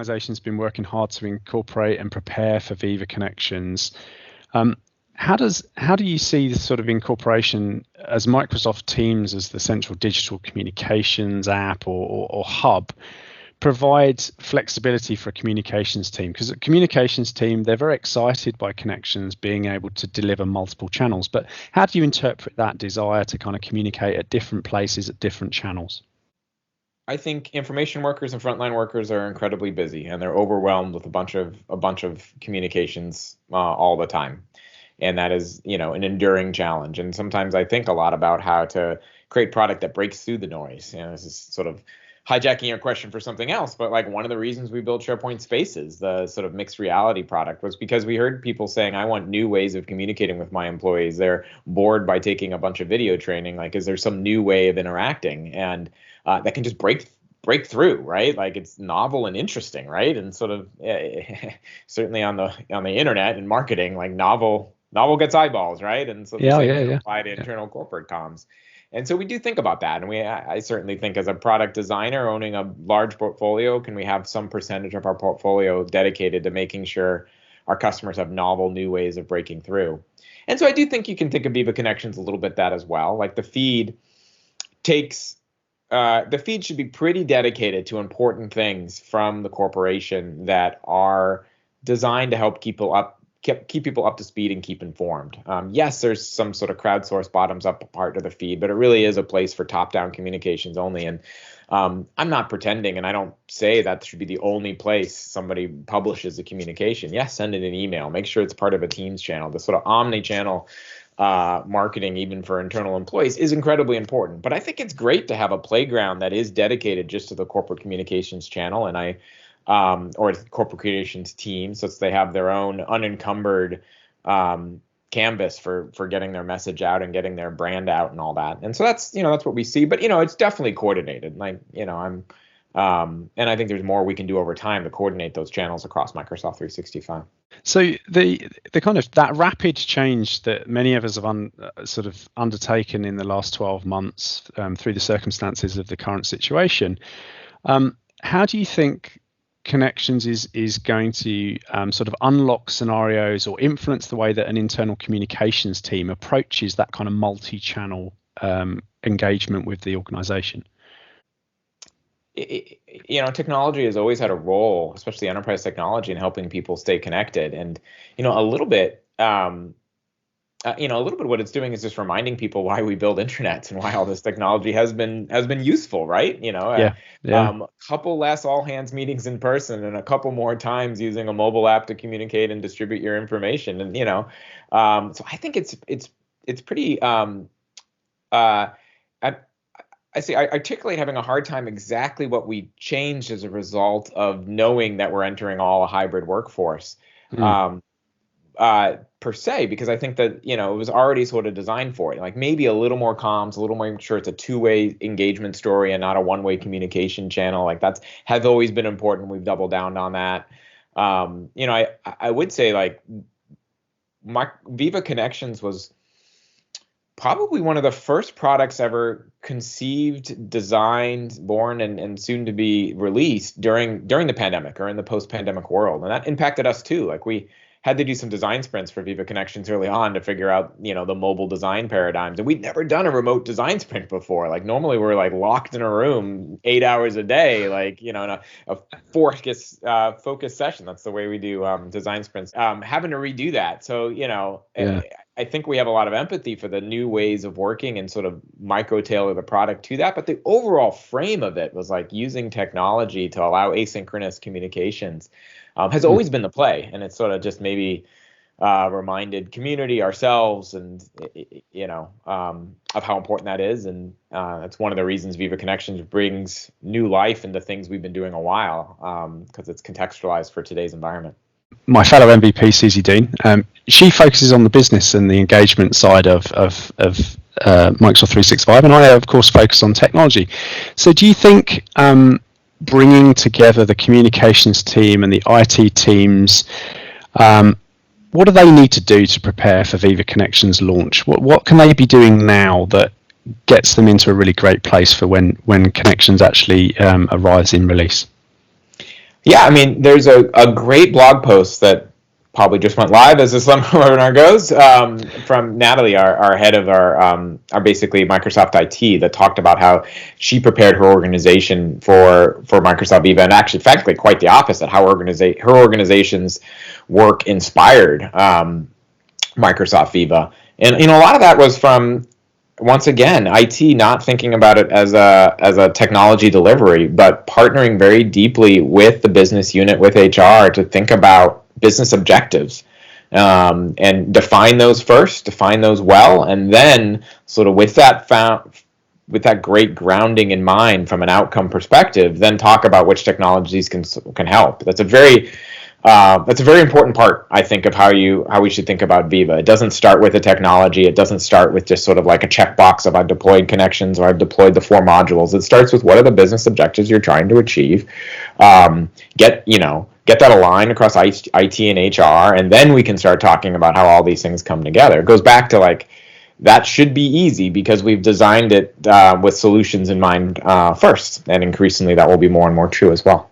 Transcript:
organization's been working hard to incorporate and prepare for Viva Connections. How do you see the sort of incorporation as Microsoft Teams as the central digital communications app or hub provides flexibility for a communications team? Because a communications team, they're very excited by Connections being able to deliver multiple channels. But how do you interpret that desire to kind of communicate at different places at different channels? I think information workers and frontline workers are incredibly busy, and they're overwhelmed with a bunch of communications all the time. And that is, an enduring challenge. And sometimes I think a lot about how to create product that breaks through the noise. This is sort of hijacking your question for something else, but like one of the reasons we built SharePoint Spaces, the sort of mixed reality product, was because we heard people saying, I want new ways of communicating with my employees. They're bored by taking a bunch of video training. Like, is there some new way of interacting? And that can just break through, right? Like, it's novel and interesting, right? And sort of certainly on the internet and marketing, like novel gets eyeballs, right? And so the same apply to internal corporate comms. And so we do think about that. And I certainly think as a product designer owning a large portfolio, can we have some percentage of our portfolio dedicated to making sure our customers have novel new ways of breaking through? And so I do think you can think of Viva Connections a little bit that as well. Like the feed should be pretty dedicated to important things from the corporation that are designed to help keep people up to speed and keep informed. Yes, there's some sort of crowdsourced bottoms up part of the feed, but it really is a place for top-down communications only. And I'm not pretending, and I don't say that should be the only place somebody publishes a communication. Yes, send it an email. Make sure it's part of a Teams channel. The sort of omni-channel marketing, even for internal employees, is incredibly important. But I think it's great to have a playground that is dedicated just to the corporate communications channel, and or corporate communications team, so they have their own unencumbered canvas for getting their message out and getting their brand out and all that. And so that's what we see. But it's definitely coordinated. Like and I think there's more we can do over time to coordinate those channels across Microsoft 365. So the kind of that rapid change that many of us have sort of undertaken in the last 12 months through the circumstances of the current situation, how do you think Connections is going to sort of unlock scenarios or influence the way that an internal communications team approaches that kind of multi-channel engagement with the organization? Technology has always had a role, especially enterprise technology, in helping people stay connected. And, a little bit what it's doing is just reminding people why we build intranets and why all this technology has been useful, right? A couple less all hands meetings in person and a couple more times using a mobile app to communicate and distribute your information. And so I think it's pretty. I articulate having a hard time exactly what we changed as a result of knowing that we're entering all a hybrid workforce. Per se, because I think that, it was already sort of designed for it. Like maybe a little more comms, a little more sure it's a two-way engagement story and not a one-way communication channel. Like has always been important. We've doubled down on that. I would say like Viva Connections was probably one of the first products ever conceived, designed, born, and soon to be released during the pandemic or in the post-pandemic world. And that impacted us too. Like we had to do some design sprints for Viva Connections early on to figure out, the mobile design paradigms. And we'd never done a remote design sprint before. Like normally we're like locked in a room 8 hours a day, like, in a focus session. That's the way we do design sprints. Having to redo that. So, I think we have a lot of empathy for the new ways of working and sort of micro tailor the product to that. But the overall frame of it was like using technology to allow asynchronous communications has always been the play. And it's sort of just maybe reminded community, ourselves, and, of how important that is. And that's one of the reasons Viva Connections brings new life into things we've been doing a while, because it's contextualized for today's environment. My fellow MVP, Susie Dean, she focuses on the business and the engagement side of Microsoft 365, and I, of course, focus on technology. So do you think bringing together the communications team and the IT teams, what do they need to do to prepare for Viva Connections launch? What can they be doing now that gets them into a really great place for when Connections actually arrives in release? Yeah, I mean, there's a great blog post that probably just went live as this webinar goes, from Natalie, our head of our basically Microsoft IT, that talked about how she prepared her organization for Microsoft Viva, and actually, frankly, quite the opposite. How her organization's work inspired Microsoft Viva, and a lot of that was from, once again, IT not thinking about it as a technology delivery, but partnering very deeply with the business unit, with HR, to think about business objectives, and define those first, define those well, and then sort of with that great grounding in mind from an outcome perspective, then talk about which technologies can help. That's a very important part, I think, of how we should think about Viva. It doesn't start with a technology. It doesn't start with just sort of like a checkbox of I've deployed connections or I've deployed the 4 modules. It starts with what are the business objectives you're trying to achieve. Get that aligned across IT and HR, and then we can start talking about how all these things come together. It goes back to like, that should be easy because we've designed it with solutions in mind first, and increasingly that will be more and more true as well.